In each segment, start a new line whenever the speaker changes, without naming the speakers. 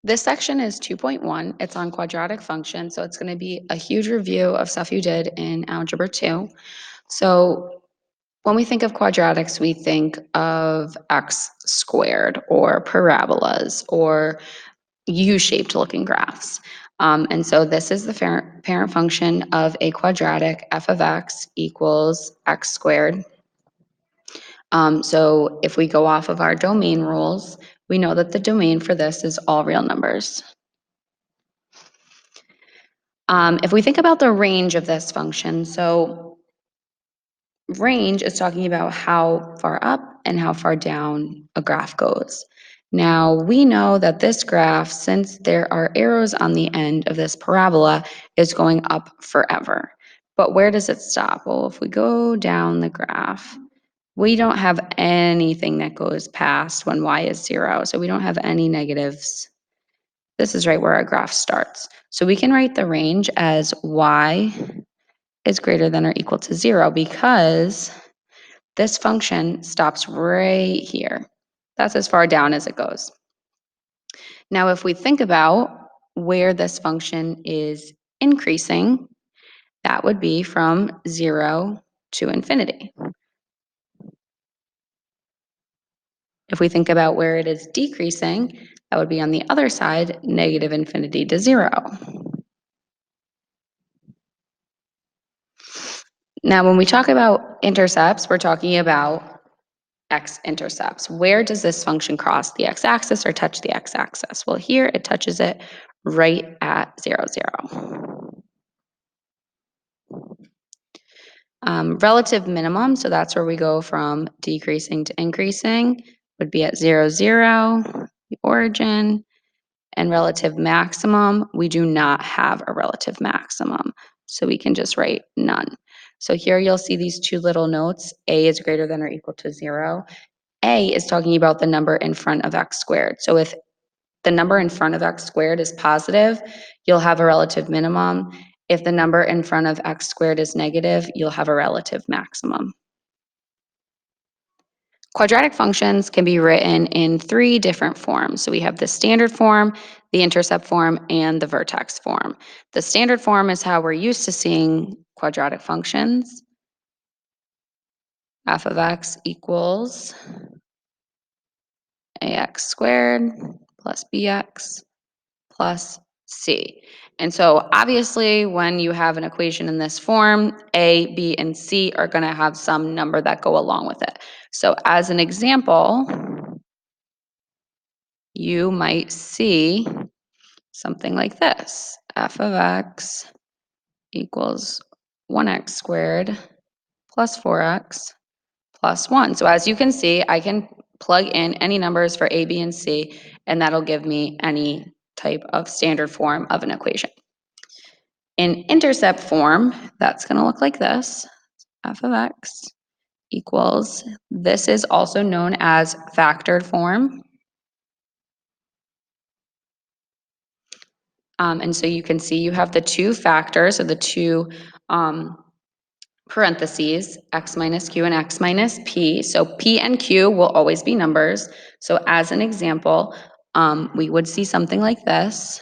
This section is 2.1. It's on quadratic functions, so it's going to be a huge review of stuff you did in Algebra 2. So when we think of quadratics, we think of x squared or parabolas or U-shaped looking graphs. And so this is the parent function of a quadratic. F of x equals x squared. So if we go off of our domain rules, we know that the domain for this is all real numbers. If we think about the range of this function, so range is talking about how far up and how far down a graph goes. Now, we know that this graph, since there are arrows on the end of this parabola, is going up forever. But where does it stop? Well, if we go down the graph, we don't have anything that goes past when y is 0. So we don't have any negatives. This is right where our graph starts. So we can write the range as y is greater than or equal to 0 because this function stops right here. That's as far down as it goes. Now, if we think about where this function is increasing, that would be from 0 to infinity. If we think about where it is decreasing, that would be on the other side, negative infinity to 0. Now, when we talk about intercepts, we're talking about x-intercepts. Where does this function cross the x-axis or touch the x-axis? Well, here it touches it right at 0, 0. Relative minimum, so that's where we go from decreasing to increasing, would be at 0, 0, the origin. And relative maximum, we do not have a relative maximum, so we can just write none. So here you'll see these two little notes, a is greater than or equal to 0. A is talking about the number in front of x squared. So if the number in front of x squared is positive, you'll have a relative minimum. If the number in front of x squared is negative, you'll have a relative maximum. Quadratic functions can be written in 3 different forms. So we have the standard form, the intercept form, and the vertex form. The standard form is how we're used to seeing quadratic functions. F of x equals ax squared plus bx plus c. And so obviously when you have an equation in this form, a, b, and c are going to have some number that go along with it. So as an example, you might see something like this. F of x equals 1x squared plus 4x plus 1. So as you can see, I can plug in any numbers for a, b, and c, and that'll give me any type of standard form of an equation. In intercept form, that's going to look like this. F of x equals, this is also known as factored form. And so you can see you have the two factors, or the two parentheses, x minus q and x minus p. So p and q will always be numbers. So as an example, we would see something like this.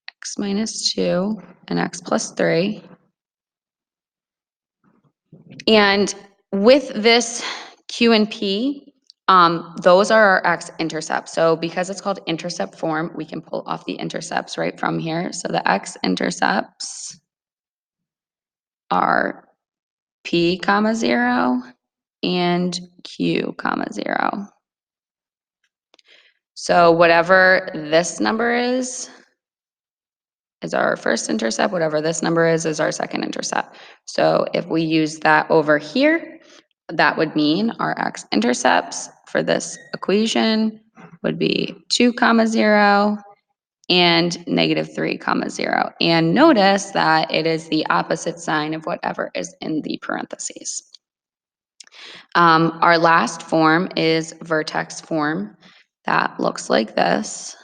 X minus 2 and x plus 3. And with this q and p, those are our x-intercepts. So because it's called intercept form, we can pull off the intercepts right from here. So the x-intercepts are p comma 0 and q comma 0. So whatever this number is our first intercept, whatever this number is our second intercept. So if we use that over here, that would mean our x-intercepts for this equation would be 2 comma 0 and negative 3 comma 0. And notice that it is the opposite sign of whatever is in the parentheses. Our last form is vertex form. That looks like this.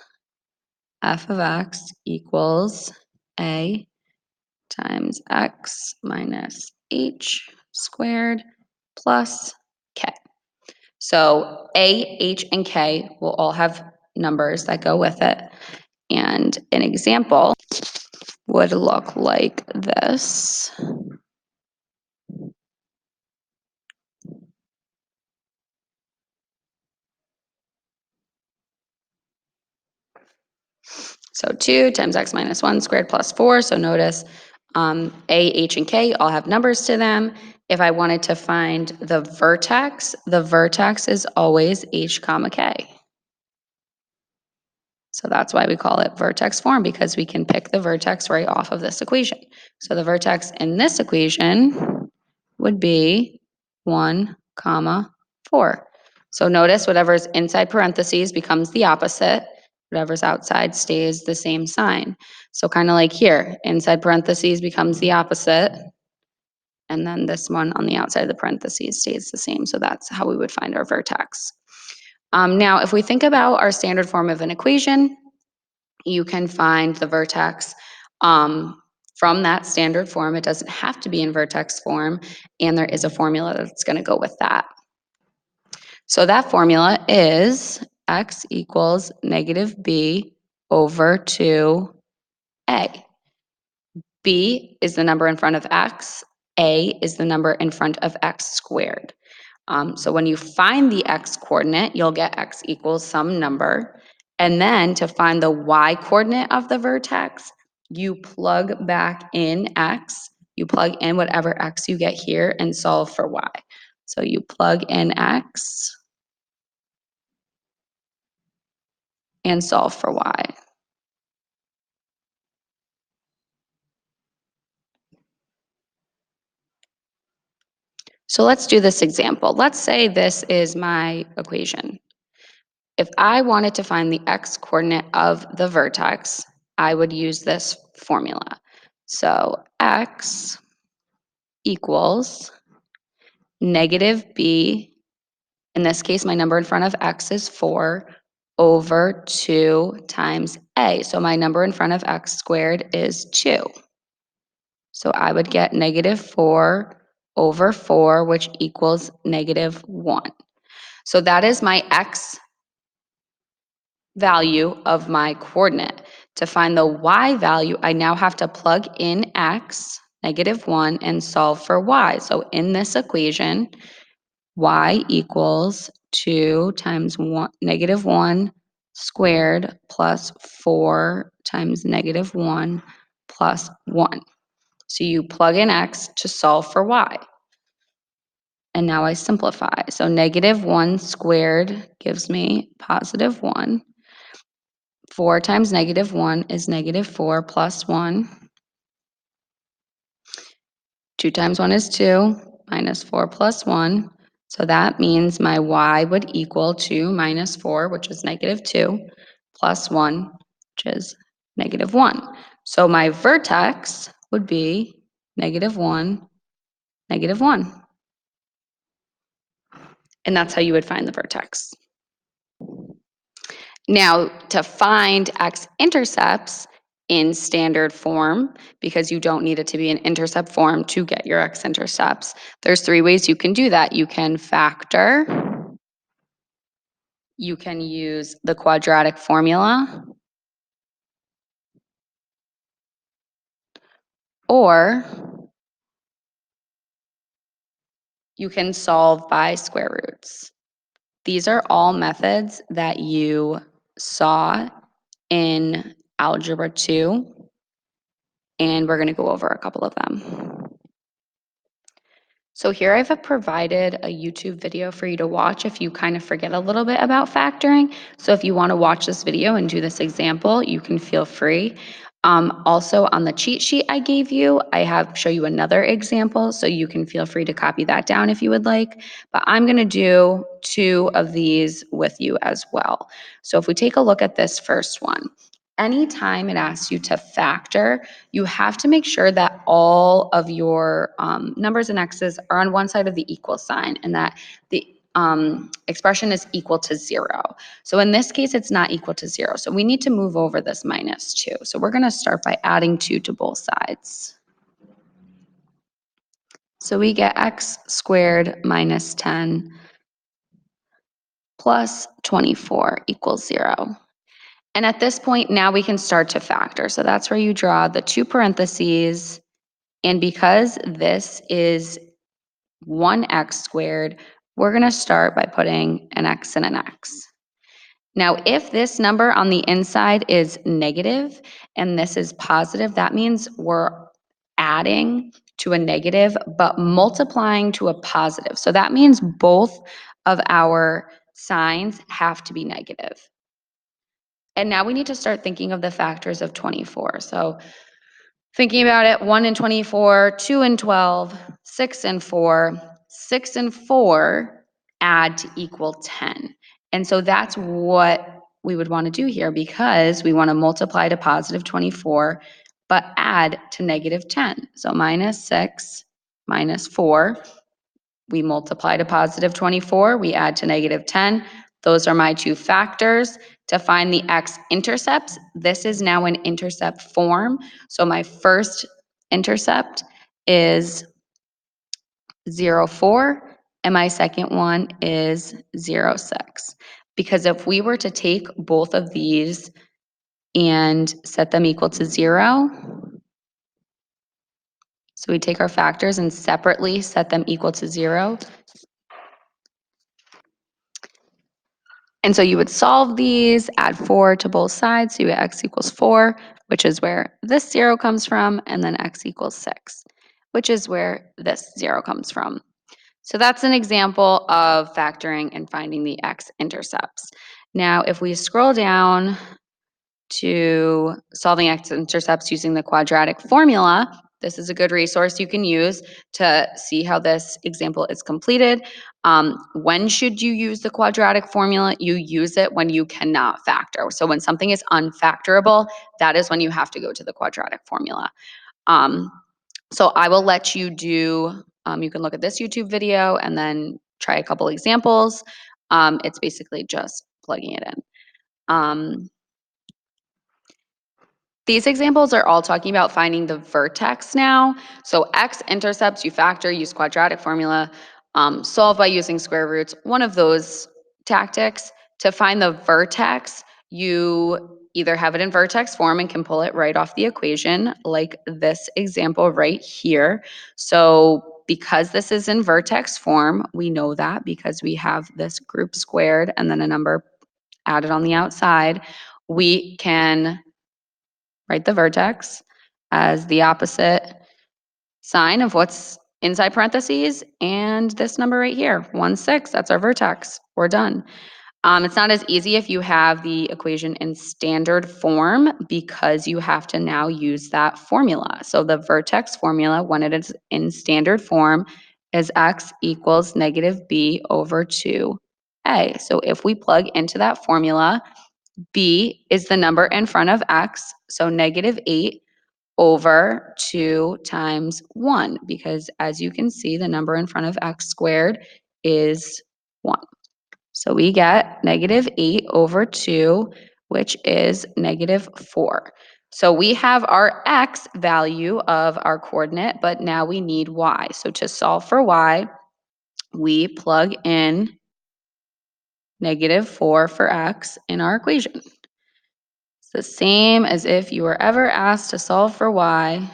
F of x equals a times x minus h squared plus k. So a, h, and k will all have numbers that go with it. And an example would look like this. So 2 times x minus 1 squared plus 4. So notice A, H, and K all have numbers to them. If I wanted to find the vertex is always H comma K. So that's why we call it vertex form, because we can pick the vertex right off of this equation. So the vertex in this equation would be 1 comma 4. So notice whatever's inside parentheses becomes the opposite. Whatever's outside stays the same sign. So kind of like here, inside parentheses becomes the opposite. And then this one on the outside of the parentheses stays the same. So that's how we would find our vertex. Now, if we think about our standard form of an equation, you can find the vertex from that standard form. It doesn't have to be in vertex form, and there is a formula that's going to go with that. So that formula is x equals negative b over 2a. B is the number in front of x, a is the number in front of x squared. So when you find the x coordinate, you'll get x equals some number. And then to find the y coordinate of the vertex, you plug back in x, you plug in whatever x you get here and solve for y. So you plug in x and solve for y. So let's do this example. Let's say this is my equation. If I wanted to find the x coordinate of the vertex, I would use this formula. So x equals negative b, in this case, my number in front of x is 4, over 2 times a. So my number in front of x squared is 2. So I would get negative 4 over 4, which equals negative 1. So that is my x value of my coordinate. To find the y value, I now have to plug in x, negative 1, and solve for y. So in this equation, y equals 2 times negative 1 squared plus 4 times negative 1 plus 1. So you plug in x to solve for y. And now I simplify. So negative 1 squared gives me positive 1. 4 times negative 1 is negative 4 plus 1. 2 times 1 is 2, minus 4 plus 1. So that means my y would equal 2 minus 4, which is negative 2, plus 1, which is negative 1. So my vertex would be negative 1, negative 1. And that's how you would find the vertex. Now, to find x-intercepts in standard form, because you don't need it to be an intercept form to get your x-intercepts, there's 3 ways you can do that. You can factor, you can use the quadratic formula, or you can solve by square roots. These are all methods that you saw in Algebra 2, and we're going to go over a couple of them. So here I've provided a YouTube video for you to watch if you kind of forget a little bit about factoring. So if you want to watch this video and do this example, you can feel free. Also on the cheat sheet I gave you, I have show you another example, so you can feel free to copy that down if you would like. But I'm going to do 2 of these with you as well. So if we take a look at this first one, anytime it asks you to factor, you have to make sure that all of your numbers and x's are on one side of the equal sign and that the expression is equal to 0. So in this case, it's not equal to 0. So we need to move over this minus 2. So we're going to start by adding 2 to both sides. So we get x squared minus 10 plus 24 equals 0. And at this point, now we can start to factor. So that's where you draw the two parentheses. And because this is 1x squared, we're going to start by putting an x and an x. Now, if this number on the inside is negative and this is positive, that means we're adding to a negative but multiplying to a positive. So that means both of our signs have to be negative. And now we need to start thinking of the factors of 24. So thinking about it, 1 and 24, 2 and 12, 6 and 4, 6 and 4 add to equal 10. And so that's what we would want to do here because we want to multiply to positive 24, but add to negative 10. So minus 6 minus 4, we multiply to positive 24, we add to negative 10. Those are my two factors. To find the x-intercepts, this is now an intercept form. So my first intercept is 0, 4, and my second one is 0, 6. Because if we were to take both of these and set them equal to 0, so we take our factors and separately set them equal to 0, and so you would solve these, add 4 to both sides, so you get x equals 4, which is where this 0 comes from, and then x equals 6, which is where this 0 comes from. So that's an example of factoring and finding the x-intercepts. Now, if we scroll down to solving x-intercepts using the quadratic formula, this is a good resource you can use to see how this example is completed. When should you use the quadratic formula? You use it when you cannot factor. So when something is unfactorable, that is when you have to go to the quadratic formula. So I will let you do, you can look at this YouTube video and then try a couple examples. It's basically just plugging it in. These examples are all talking about finding the vertex now. So x-intercepts, you factor, use quadratic formula, solve by using square roots, one of those tactics. To find the vertex, you either have it in vertex form and can pull it right off the equation, like this example right here. So because this is in vertex form, we know that because we have this group squared and then a number added on the outside, we can write the vertex as the opposite sign of what's inside parentheses, and this number right here, 1, 6, that's our vertex. We're done. It's not as easy if you have the equation in standard form because you have to now use that formula. So the vertex formula, when it is in standard form, is x equals negative b over 2a. So if we plug into that formula, b is the number in front of x, so negative 8 over 2 times 1, because as you can see, the number in front of x squared is 1. So we get negative 8 over 2, which is negative 4. So we have our x value of our coordinate, but now we need y. So to solve for y, we plug in negative 4 for x in our equation. It's the same as if you were ever asked to solve for y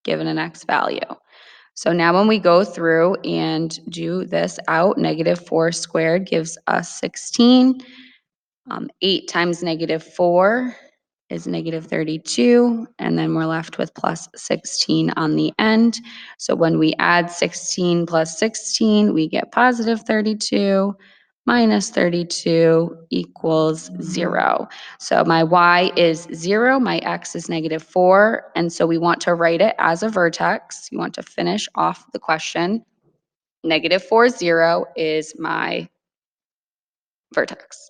given an x value. So now when we go through and do this out, negative 4 squared gives us 16. 8 times negative 4 is negative 32, and then we're left with plus 16 on the end. So when we add 16 plus 16, we get positive 32 minus 32 equals 0. So my y is 0, my x is negative 4, and so we want to write it as a vertex. You want to finish off the question. Negative 4, 0 is my vertex.